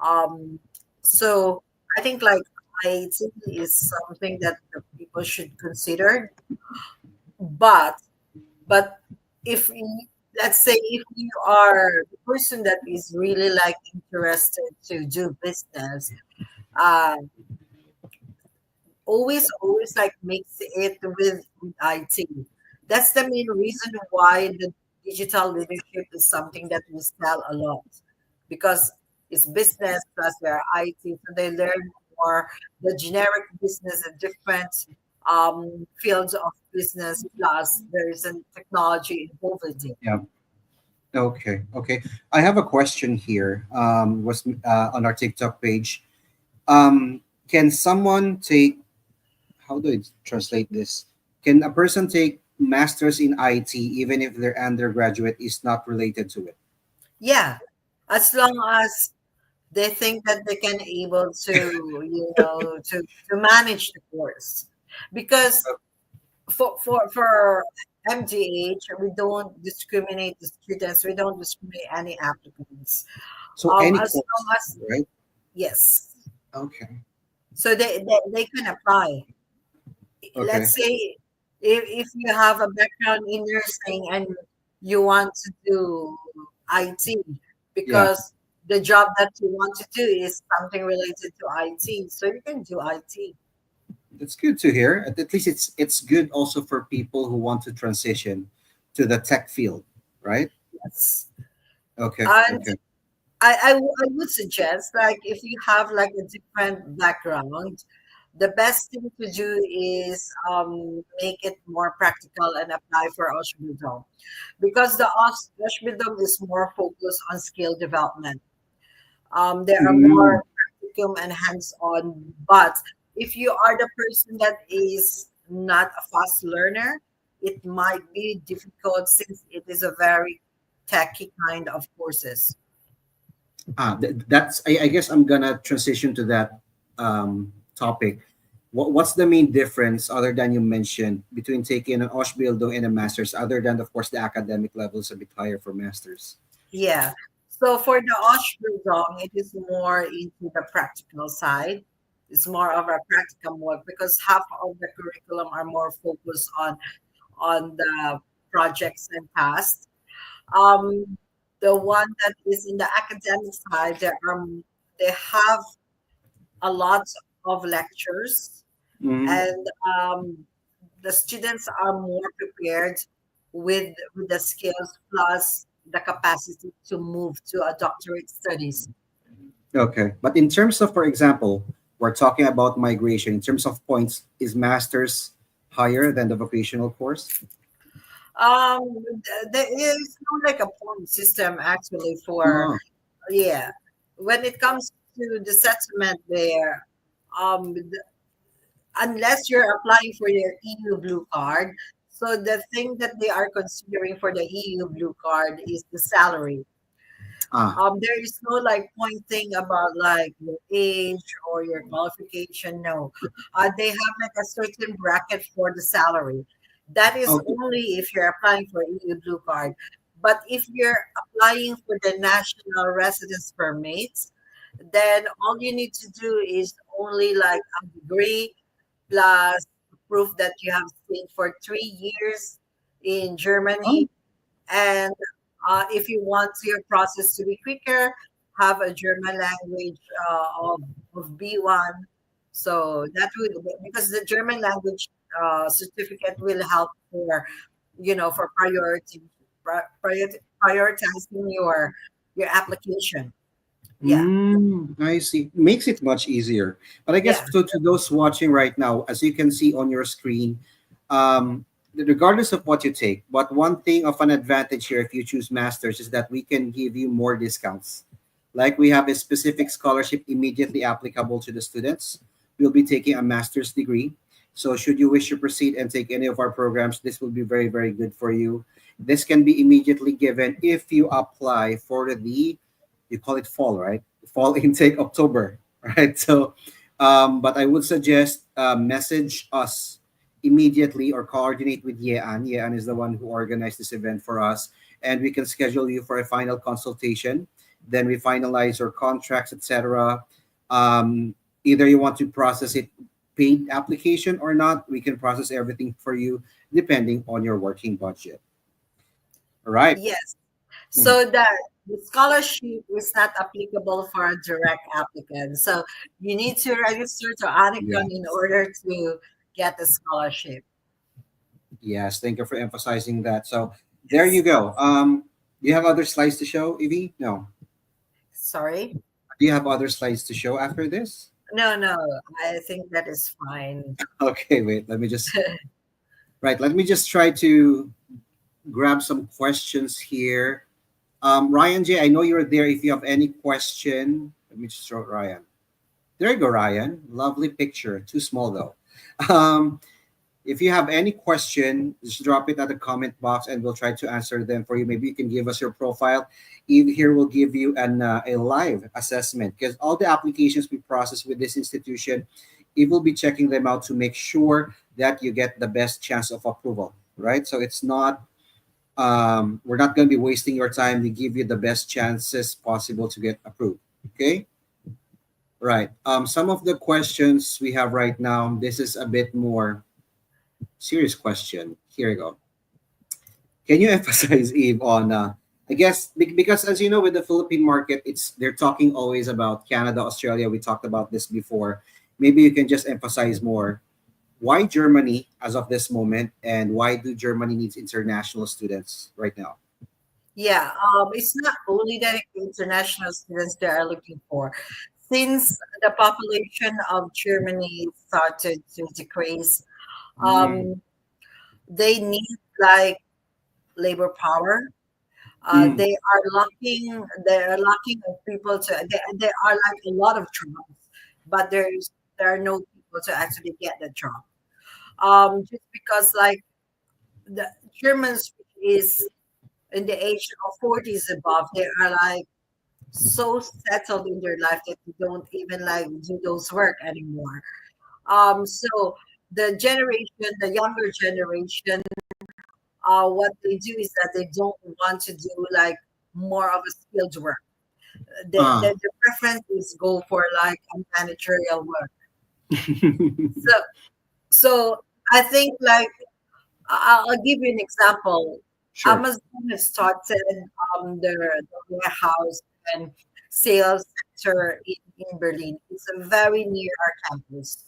Um, so I think like IT is something that the people should consider. But but if let's say if you are the person that is really like interested to do business, uh, always like mix it with IT. That's the main reason why the digital leadership is something that we sell a lot, because it's business plus their IT, so they learn more the generic business and different fields of business, plus there is a technology involved in it. Yeah. Okay. Okay. I have a question here. Was on our TikTok page. Can someone take? How do I translate this? Can a person take masters in IT even if their undergraduate is not related to it? Yeah, as long as they think that they can able to to manage the course, because for MGH we don't discriminate the students, we don't discriminate any applicants, So any as long course, as right? yes, Okay. so they can apply. Okay. Let's say if you have a background in nursing and you want to do IT, Yeah, because the job that you want to do is something related to IT, so you can do IT. that's good to hear. At least it's good also for people who want to transition to the tech field, right? Yes. Okay. And Okay. I would suggest like if you have like a different background, the best thing to do is make it more practical and apply for Ausbildung, because the Ausbildung is more focused on skill development. There are Mm, more practicum and hands-on. But if you are the person that is not a fast learner, it might be difficult since it is a very techy kind of courses. that's I guess I'm gonna transition to that topic. What's the main difference, other than you mentioned, between taking an Ausbildung and a master's, other than, of course, the academic level is a bit higher for masters? Yeah. So for the Ausbildung, it is more into the practical side. It's more of a practical work, because half of the curriculum are more focused on the projects and tasks. Um, the one that is in the academic side, they have a lot of lectures, Mm, and the students are more prepared with the skills plus the capacity to move to a doctorate studies. okay, but in terms of, for example, we're talking about migration. In terms of points, is masters higher than the vocational course? There is no like a point system actually for Oh, yeah. When it comes to the settlement there, unless you're applying for their EU blue card. So the thing that they are considering for the EU blue card is the salary. Ah, There is no like pointing about like your age or your qualification. No, they have like a certain bracket for the salary. That is okay. only if you're applying for EU Blue Card. But if you're applying for the national residence permits, then all you need to do is only like a degree plus proof that you have stayed for 3 years in Oh, Germany, and if you want your process to be quicker, have a German language of B1. So that would, because the German language certificate will help for, for prioritizing your application. Yeah, I see. Makes it much easier. But I guess yeah, to those watching right now, as you can see on your screen, regardless of what you take, but one thing of an advantage here if you choose masters is that we can give you more discounts. Like we have a specific scholarship immediately applicable to the students. We'll be taking a master's degree. So should you wish to proceed and take any of our programs, this will be very, very good for you. This can be immediately given if you apply for the, you call it fall, right? Fall intake October, right? So, but I would suggest message us immediately or coordinate with Yean. Yean is the one who organized this event for us, and we can schedule you for a final consultation. Then we finalize your contracts, etc. Either you want to process it paid application or not, we can process everything for you depending on your working budget. All right. yes. Mhm. So the scholarship is not applicable for a direct applicant. So you need to register to Anicon in Yes. order to get the scholarship. Yes, thank you for emphasizing that. So there you Yes. go. Do you have other slides to show, Evie? No. Sorry? Do you have other slides to show after this? No, no, I think that is fine. Okay, wait. Let me just try to grab some questions here. Ryan J, I know you're there. If you have any question, let me just show Ryan. There you go, Ryan. Lovely picture. Too small though. Um, If you have any question, just drop it at the comment box and we'll try to answer them for you. Maybe you can give us your profile. Eve here will give you a live assessment because all the applications we process with this institution, Eve will be checking them out to make sure that you get the best chance of approval, right? So it's not, we're not going to be wasting your time. We give you the best chances possible to get approved, okay? Right. Some of the questions we have right now, this is a bit more serious question. Here we go. Can you emphasize, Eve, on I guess because as you know, with the Philippine market, it's they're talking always about Canada, Australia. We talked about this before. Maybe you can just emphasize more. Why Germany as of this moment, and why do Germany needs international students right now? Yeah, it's not only that international students they are looking for. Since the population of Germany started to decrease, Mm, um, they need like labor power. mm, They are lacking of people to. There are like a lot of jobs, but there are no people to actually get the job. Just because like the Germans is in the age of 40s above, they are like so settled in their life that they don't even like do those work anymore. So the younger generation, what they do is that they don't want to do like more of a skilled work. ah. The preference is go for like a managerial work. So so I think like I'll give you an example. Sure. Amazon has started the warehouse and sales center in Berlin. It's a very near our campus.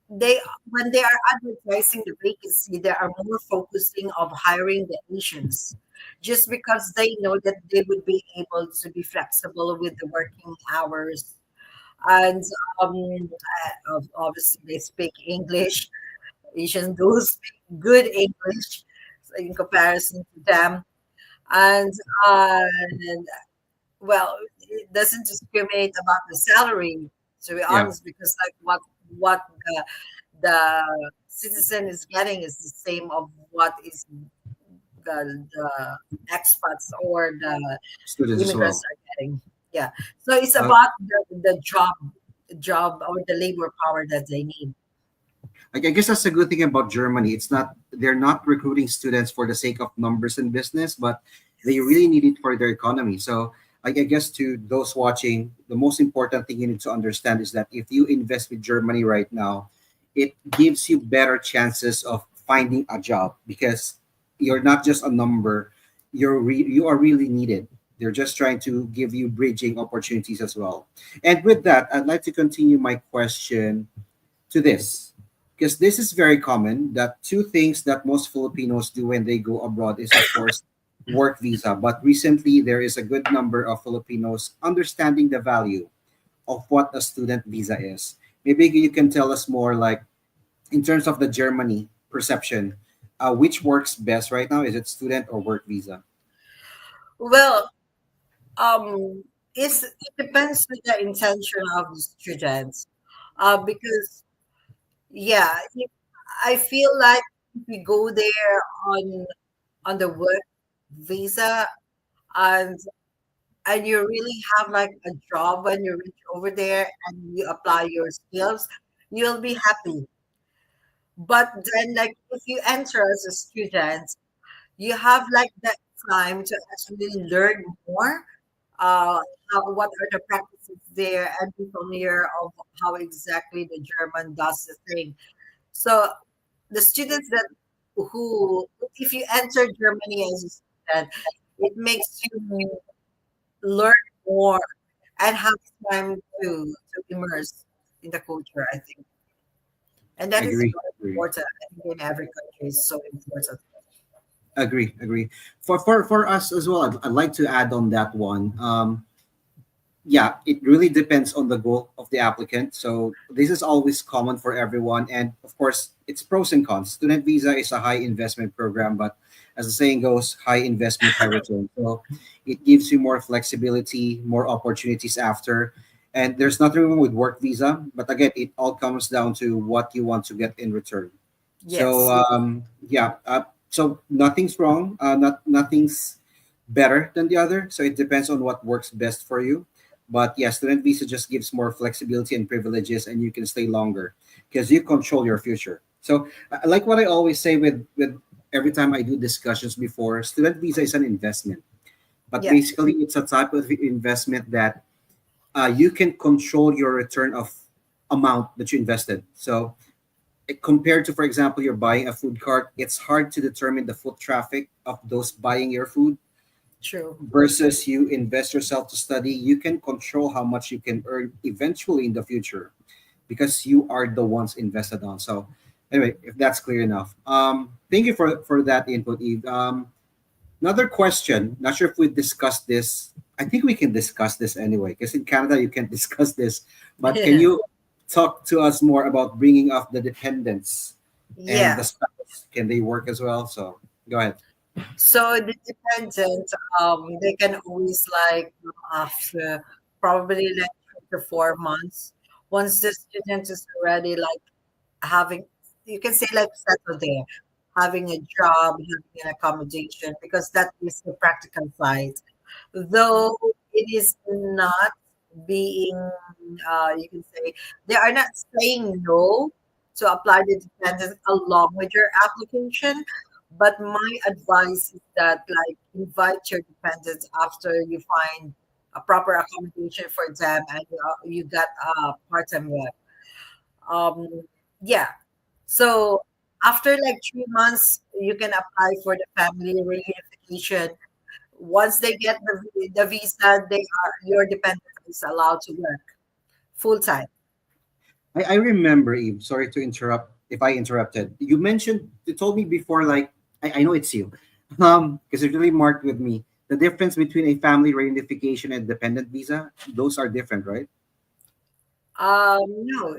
They when they are advertising the vacancy, they are more focusing of hiring the Asians, just because they know that they would be able to be flexible with the working hours, and obviously they speak English. Asians do speak good English in comparison to them, and well, it doesn't discriminate about the salary, to be Yeah. honest, because like what the citizen is getting is the same of what is the expats or the Students as immigrants well. are getting. Yeah. So it's Uh, about the job or the labor power that they need. I guess that's a good thing about Germany. It's not they're not recruiting students for the sake of numbers in business, but they really need it for their economy. So I guess to those watching, the most important thing you need to understand is that if you invest with Germany right now, it gives you better chances of finding a job because you're not just a number. You are really needed. They're just trying to give you bridging opportunities as well. And with that, I'd like to continue my question to this because this is very common that two things that most Filipinos do when they go abroad is of course work visa, but recently there is a good number of Filipinos understanding the value of what a student visa is. Maybe you can tell us more like in terms of the Germany perception, which works best right now, is it student or work visa? Well, um, it depends on the intention of the students, because yeah, I feel like if we go there on the work visa and you really have like a job when you reach over there and you apply your skills, you'll be happy. But then, like, if you enter as a student, you have like that time to actually learn more. Uh, what are the practices there and be familiar of how exactly the German does the thing. So the students that who, if you enter Germany as a student, it makes you learn more and have time to immerse in the culture, I think. And that is Agree, very agree. important. I think in every country is so important. Agree. For us as well, I'd like to add on that one. Yeah, it really depends on the goal of the applicant. So this is always common for everyone, and of course, it's pros and cons. Student visa is a high investment program, but as the saying goes, high investment, high return. So it gives you more flexibility, more opportunities after. And there's nothing wrong with work visa, but again, it all comes down to what you want to get in return. So Yes. yeah, so nothing's wrong. Nothing's better than the other. So it depends on what works best for you. But yeah, student visa just gives more flexibility and privileges, and you can stay longer because you control your future. So like what I always say with every time I do discussions before, student visa is an investment, but Yeah. basically it's a type of investment that you can control your return of amount that you invested. So compared to, for example, you're buying a food cart, it's hard to determine the foot traffic of those buying your food True. versus you invest yourself to study. You can control how much you can earn eventually in the future because you are the ones invested on. So anyway, if that's clear enough, thank you for that input, Eve. Another question, not sure if we discussed this. I think we can discuss this anyway because in Canada you can't discuss this, but can Yeah. you talk to us more about bringing up the dependents and Yeah. the spouse? Can they work as well? So go ahead. So the dependent, they can always like after probably like 3 to 4 months, once the student is already like having, you can say like settled there, having a job, having an accommodation, because that is the practical side. Though it is not being, you can say, they are not saying no to apply the dependent along with your application. But my advice is that like invite your dependents after you find a proper accommodation for them and you got part-time work. Um, yeah. So after like 3 months, you can apply for the family reunification. Once they get the visa, they are your dependent is allowed to work full time. I remember, Eve. Sorry to interrupt if I interrupted. You mentioned, you told me before, like, I know it's you, because it really marked with me the difference between a family reunification and dependent visa. Those are different, right? No,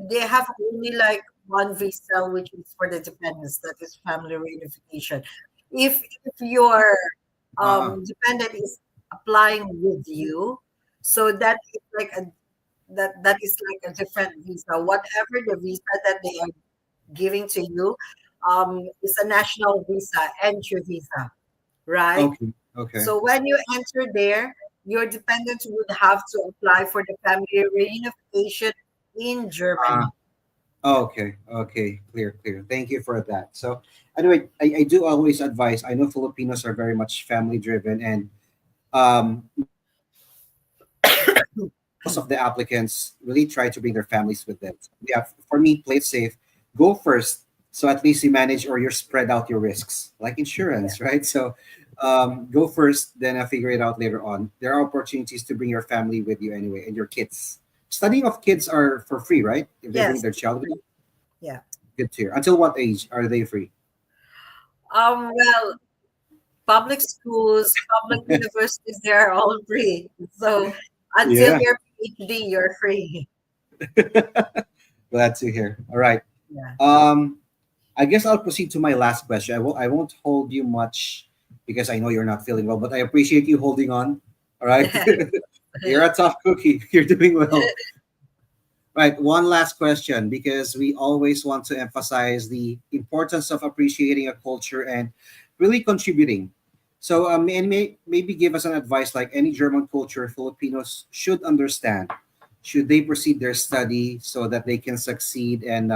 they have only like one visa, which is for the dependents, that is family reunification. If your Ah, dependent is applying with you, so that is like a that is like a different visa. Whatever the visa that they are giving to you, is a national visa, entry visa, right? Okay. Okay. So when you enter there, your dependents would have to apply for the family reunification in Ah, Germany. okay. Okay. Clear. Clear. Thank you for that. So anyway, I do always advise. I know Filipinos are very much family driven, and most of the applicants really try to bring their families with them. Yeah, for me, play it safe. Go first, so at least you manage or you spread out your risks, like insurance, right? So go first, then figure it out later on. There are opportunities to bring your family with you anyway, and your kids. Studying of kids are for free, right? If they bring their Yes, child with them, yeah. good to hear. Until what age are they free? Well, public schools, public universities, they are all free. So until Yeah, your PhD, you're free. glad to hear. All right. Yeah. Um, I guess I'll proceed to my last question. I won't hold you much because I know you're not feeling well, but I appreciate you holding on. All right. You're a tough cookie. You're doing well. Right. One last question because we always want to emphasize the importance of appreciating a culture and really contributing. So, and maybe give us an advice like any German culture Filipinos should understand. Should they proceed their study so that they can succeed and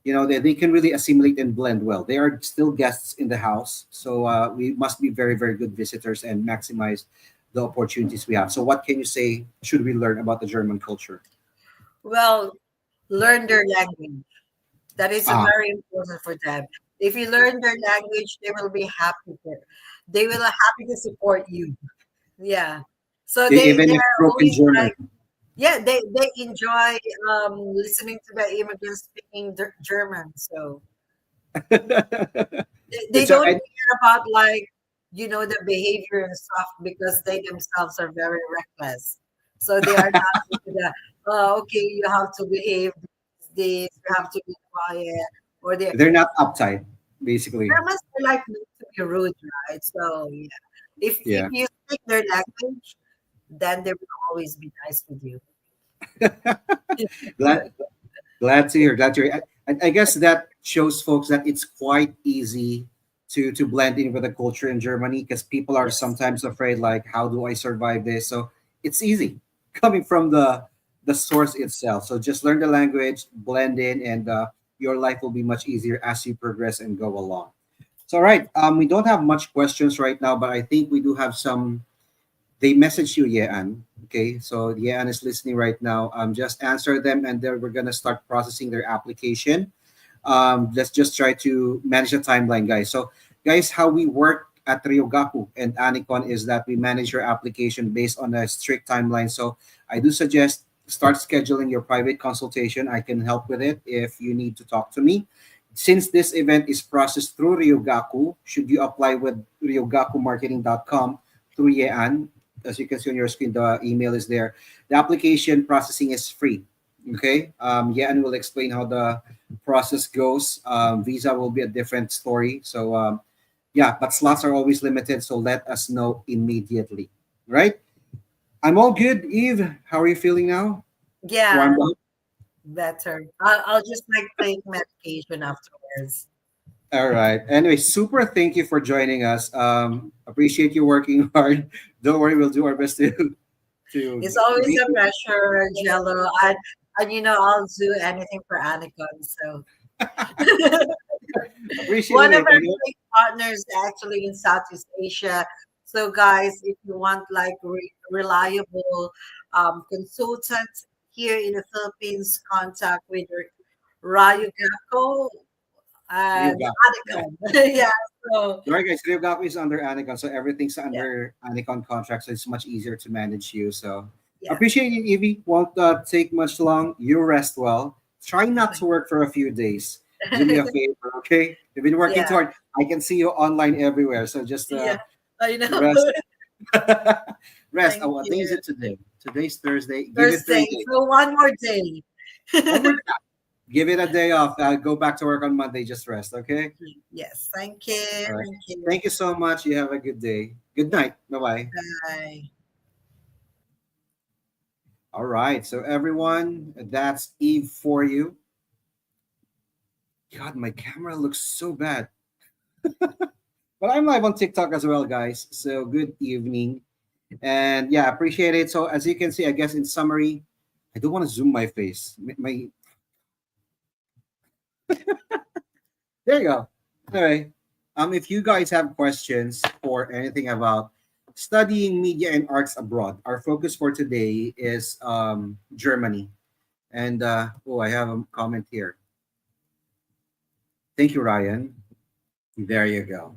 they can really assimilate and blend well. They are still guests in the house, so we must be very, very good visitors and maximize the opportunities we have. So, what can you say should we learn about the German culture? Well, learn their language. That is a Ah, very important for them. If you learn their language, they will be happy. They will happy to support you. Yeah. So even if they're broken always German. like, yeah, they enjoy listening to the immigrants speaking German. So they It's a, don't I, care about like the behavior and stuff because they themselves are very reckless. So they are not into the okay, you have to behave this, you have to be quiet, or they they're not uptight, basically. Germans are like not to be rude, right? So yeah, if Yeah. you speak their language, then they will always be nice with you. glad glad to hear. Glad to hear. I guess that shows folks that it's quite easy to blend in with the culture in Germany because people are Yes. sometimes afraid, like, how do I survive this? So it's easy coming from the source itself. So just learn the language, blend in, and your life will be much easier as you progress and go along. So, all right, we don't have much questions right now, but I think we do have some. They message you, Yean. Okay, so Yean is listening right now. Just answer them, and then we're gonna start processing their application. Let's just try to manage the timeline, guys. So, guys, how we work at Ryogaku and Anicon is that we manage your application based on a strict timeline. So, I do suggest start scheduling your private consultation. I can help with it if you need to talk to me. Since this event is processed through Ryogaku, should you apply with ryogakumarketing.com through Yean, as you can see on your screen, the email is there. The application processing is free. Okay. Yean will explain how the process goes. Visa will be a different story. So yeah, but slots are always limited. So let us know immediately. Right? I'm all good. Eve, how are you feeling now? Yeah, Warmed up? better. I'll just like take medication afterwards. All right. Anyway, super thank you for joining us. Appreciate you working hard. Don't worry, we'll do our best to It's always meet a you. pleasure, Jello. And I'll do anything for Anikon. So Appreciate one of it. our I know. big partners actually in Southeast Asia. So guys, if you want like reliable consultants here in the Philippines, contact with Rayo Gacko and Ryuga. Yeah. Anikon. Yeah. So All right, guys. Ryugaku is under Anicon, so everything's yeah, under Anicon contract, so it's much easier to manage you. So yeah. appreciate it, Evie. Won't take much long. You rest well. Try not to work for a few days. Do me a favor, okay? You've been working Yeah, too hard. I can see you online everywhere, so just yeah. I know. rest. Rest. Thank Oh, what day is you. it today? Today's Thursday. Give it Thursday. 3 days. So one more day. One more time. Give it a day off. Go back to work on Monday. Just rest, okay? Yes. Thank you. All right. Thank you. Thank you so much. You have a good day. Good night. Bye bye. Bye. All right. So, everyone, that's Eve for you. God, my camera looks so bad. But I'm live on TikTok as well, guys. So good evening. And yeah, appreciate it. So as you can see, I guess in summary, I don't want to zoom my face. My there you go. Anyway, if you guys have questions or anything about studying media and arts abroad, our focus for today is Germany. And oh, I have a comment here. Thank you, Ryan. There you go.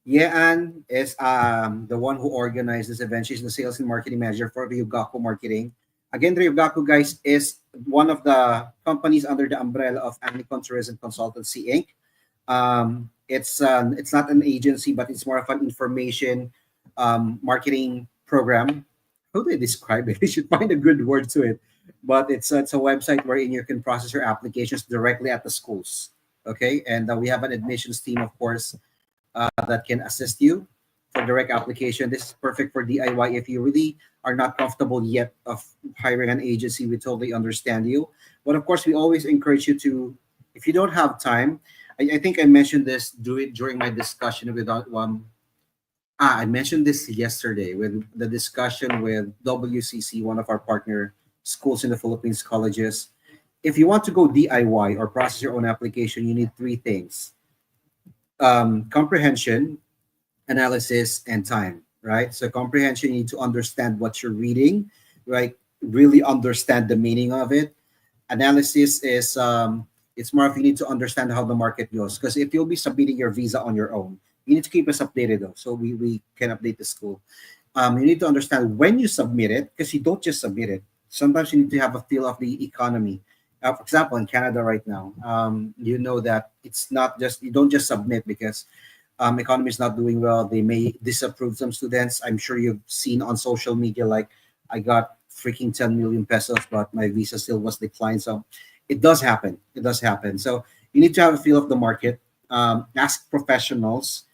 Yean is the one who organized this event. She's the sales and marketing manager for Ryugaku Marketing. Again, Ryugaku, guys, is one of the companies under the umbrella of Anicon Tourism Consultancy Inc. It's not an agency, but it's more of an information marketing program. How do I describe it? I should find a good word to it. But it's a website wherein you can process your applications directly at the schools. Okay, and we have an admissions team, of course, that can assist you for direct application. This is perfect for DIY. If you really are not comfortable yet of hiring an agency, we totally understand you. But of course, we always encourage you to, if you don't have time, I think I mentioned this do it during my discussion with I mentioned this yesterday with the discussion with WCC, one of our partner schools in the Philippines colleges. If you want to go DIY or process your own application, you need three things: comprehension, analysis, and time, right? So comprehension, you need to understand what you're reading, right? Really understand the meaning of it. Analysis is it's more of you need to understand how the market goes. Because if you'll be submitting your visa on your own, you need to keep us updated though, so we can update the school. You need to understand when you submit it, because you don't just submit it. Sometimes you need to have a feel of the economy. For example, in Canada right now, you know that it's not just you don't just submit because economy is not doing well. They may disapprove some students. I'm sure you've seen on social media, like I got freaking 10 million pesos, but my visa still was declined. So it does happen. It does happen. So you need to have a feel of the market. Ask professionals.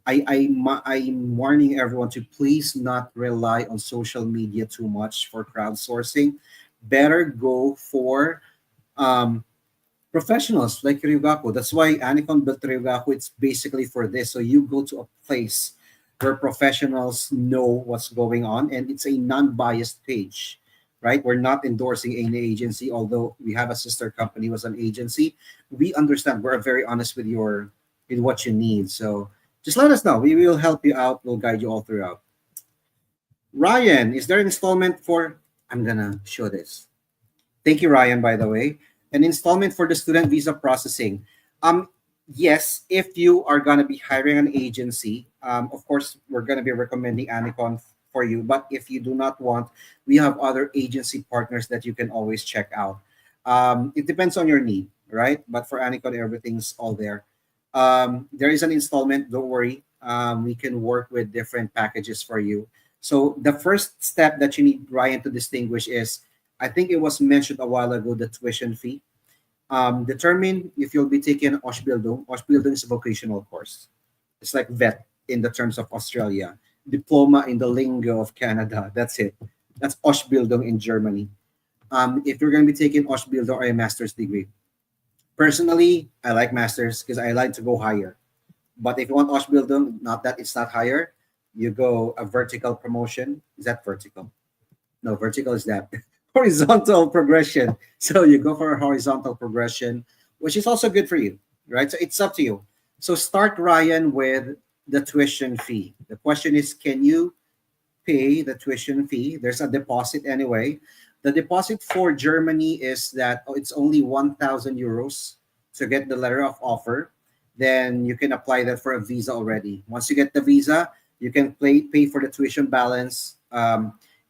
I'm warning everyone to please not rely on social media too much for crowdsourcing. Better go for um, professionals like Ryugaku. That's why Anicon built Ryugaku. It's basically for this. So you go to a place where professionals know what's going on, and it's a non-biased page, right? We're not endorsing any agency, although we have a sister company was an agency. We understand. We're very honest with your with what you need. So just let us know. We will help you out. We'll guide you all throughout. Ryan, is there an installment for? I'm gonna show this. Thank you, Ryan, by the way. An installment for the student visa processing. Um, yes, if you are going to be hiring an agency, of course, we're going to be recommending Anicon for you. But if you do not want, we have other agency partners that you can always check out. It depends on your need, right? But for Anicon, everything's all there. There is an installment, don't worry. We can work with different packages for you. So the first step that you need, Ryan, to distinguish is I think it was mentioned a while ago, the tuition fee. Determine if you'll be taking Ausbildung. Ausbildung is a vocational course. It's like vet in the terms of Australia, diploma in the lingo of Canada. That's it. That's Ausbildung in Germany. If you're going to be taking Ausbildung or a master's degree, personally, I like masters because I like to go higher. But if you want Ausbildung, not that it's not higher, you go a vertical promotion. Is that vertical? No, vertical is that horizontal progression. So you go for a horizontal progression, which is also good for you, right? So it's up to you. So start, Ryan, with the tuition fee. The question is, can you pay the tuition fee? There's a deposit anyway. The deposit for Germany is that it's only 1,000 euros to get the letter of offer. Then you can apply that for a visa already. Once you get the visa, you can pay for the tuition balance.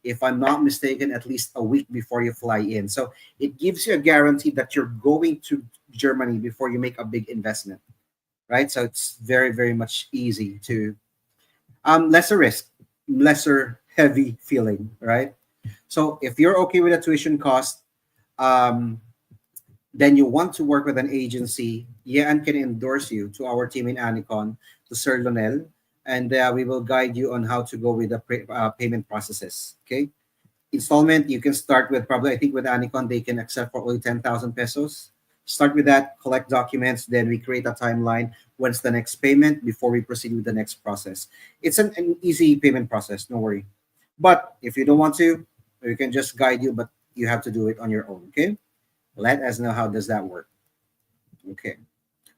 If I'm not mistaken, at least a week before you fly in. So it gives you a guarantee that you're going to Germany before you make a big investment, right? So it's very, very much easy to lesser risk, lesser heavy feeling, right? So if you're okay with the tuition cost, um, then you want to work with an agency, Yan can endorse you to our team in Anicon, to Sir Lonel, and we will guide you on how to go with the payment processes. Okay, installment you can start with probably I think with Anicon they can accept for only 10,000 pesos. Start with that, collect documents, then we create a timeline. When's the next payment before we proceed with the next process? It's an easy payment process, no worry. But if you don't want to, we can just guide you, but you have to do it on your own, okay? Let us know how does that work. Okay.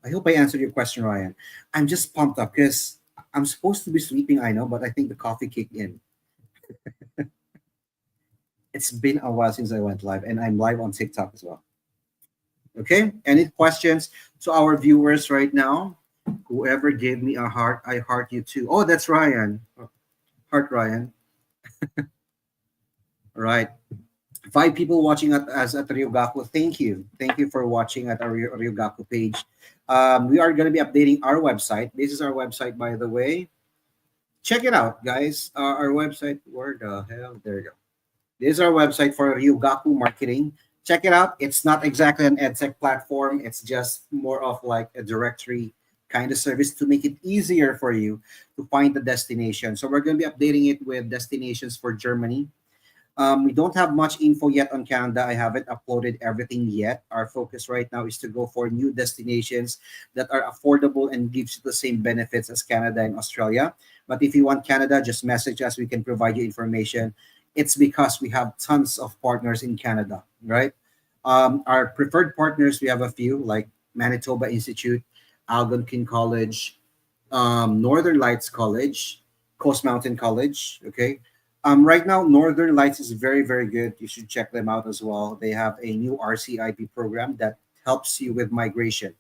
I hope I answered your question, Ryan. I'm just pumped up because I'm supposed to be sleeping, I know, but I think the coffee kicked in. It's been a while since I went live, and I'm live on TikTok as well. Okay. Any questions to our viewers right now? Whoever gave me a heart, I heart you too. Oh, that's Ryan. Heart Ryan. All right. 5 people watching at us at Ryugaku. Thank you. Thank you for watching at our Ryugaku page. We are going to be updating our website. This is our website, by the way. Check it out, guys. Our website. Where the hell? There you go. This is our website for Ryugaku Marketing. Check it out. It's not exactly an edtech platform. It's just more of like a directory kind of service to make it easier for you to find the destination. So we're going to be updating it with destinations for Germany. We don't have much info yet on Canada. I haven't uploaded everything yet. Our focus right now is to go for new destinations that are affordable and gives you the same benefits as Canada and Australia. But if you want Canada, just message us. We can provide you information. It's because we have tons of partners in Canada, right? Our preferred partners, we have a few like Manitoba Institute, Algonquin College, Northern Lights College, Coast Mountain College. Okay. Right now, Northern Lights is very, very good. You should check them out as well. They have a new RCIP program that helps you with migration.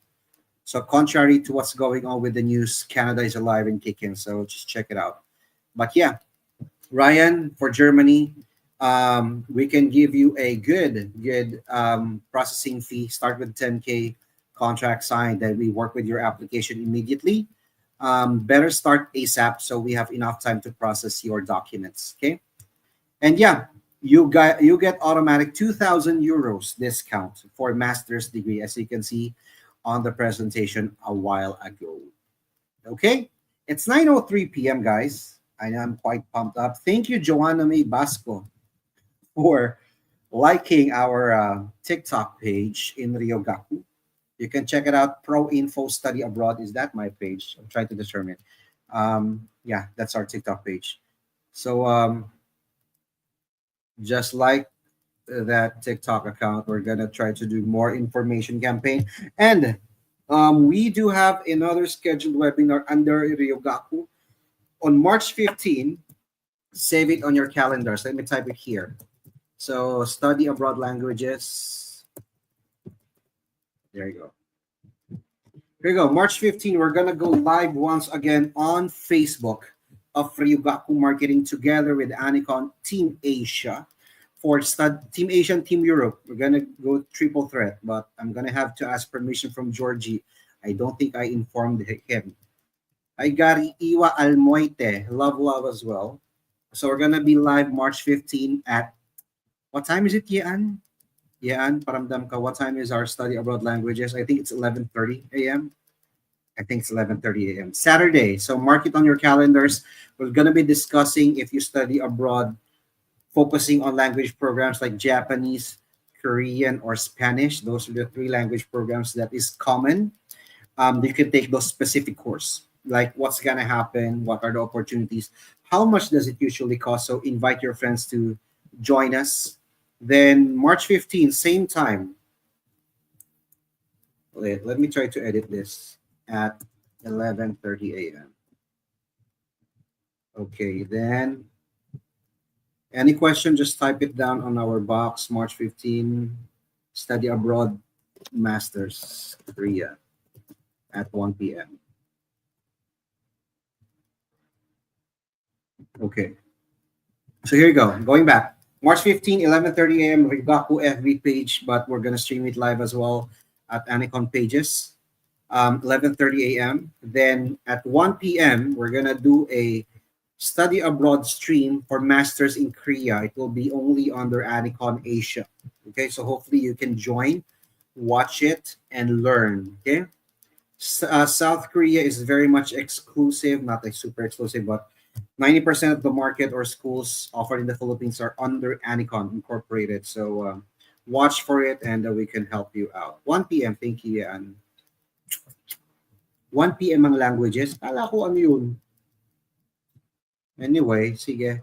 So, contrary to what's going on with the news, Canada is alive and kicking. So, just check it out. But yeah, Ryan, for Germany, we can give you a good processing fee. Start with 10K contract signed. Then we work with your application immediately. Better start ASAP so we have enough time to process your documents. Okay, and yeah, you get automatic 2,000 euros discount for master's degree, as you can see on the presentation a while ago. Okay, it's 9:03 p.m. guys. I know I'm quite pumped up. Thank you, Joanna May Basco, for liking our TikTok page in Ryogaku. You can check it out. Pro Info Study Abroad is that my page? I'm trying to determine. Yeah, that's our TikTok page. So just like that TikTok account, we're gonna try to do more information campaign, and we do have another scheduled webinar under Ryogaku on March 15. Save it on your calendars. Let me type it here. So study abroad languages. There you go. Here you go. March 15, we're going to go live once again on Facebook of Ryugaku Marketing together with Anicon Team Asia for Team Asia and Team Europe. We're going to go triple threat, but I'm going to have to ask permission from Georgie. I don't think I informed him. Hi, Gary Iwa Almoite. Love as well. So we're going to be live March 15 at, what time is it, Yan? Yan, paramdam ka, what time is our study abroad languages? I think it's 11:30 a.m. I think it's 11:30 a.m. Saturday. So mark it on your calendars. We're going to be discussing if you study abroad, focusing on language programs like Japanese, Korean, or Spanish. Those are the 3 language programs that is common. You can take those specific course, like what's going to happen, what are the opportunities, how much does it usually cost. So invite your friends to join us. Then March 15, same time. Wait, let me try to edit this at 11:30 a.m. Okay, then any question, just type it down on our box. March 15, study abroad, Masters, Korea at 1 p.m. Okay, so here you go. Going back. March 15, 11:30 a.m. Ryugaku FB page, but we're gonna stream it live as well at Anicon pages. 11:30 a.m. Then at 1 p.m. we're gonna do a study abroad stream for Masters in Korea. It will be only under Anicon Asia. Okay, so hopefully you can join, watch it, and learn. Okay, South Korea is very much exclusive, not like super exclusive, but 90% of the market or schools offered in the Philippines are under Anicon Incorporated. So watch for it and we can help you out. 1 p.m. Thank you, Yan. 1 p.m. ang languages. Kala ko ano yun. Anyway, sige.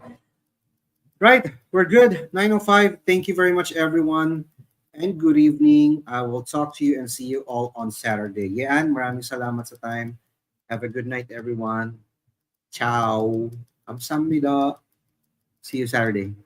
Right, we're good. 9:05. Thank you very much, everyone. And good evening. I will talk to you and see you all on Saturday. Yan, maraming salamat sa time. Have a good night, everyone. Ciao. 감사합니다. See you Saturday.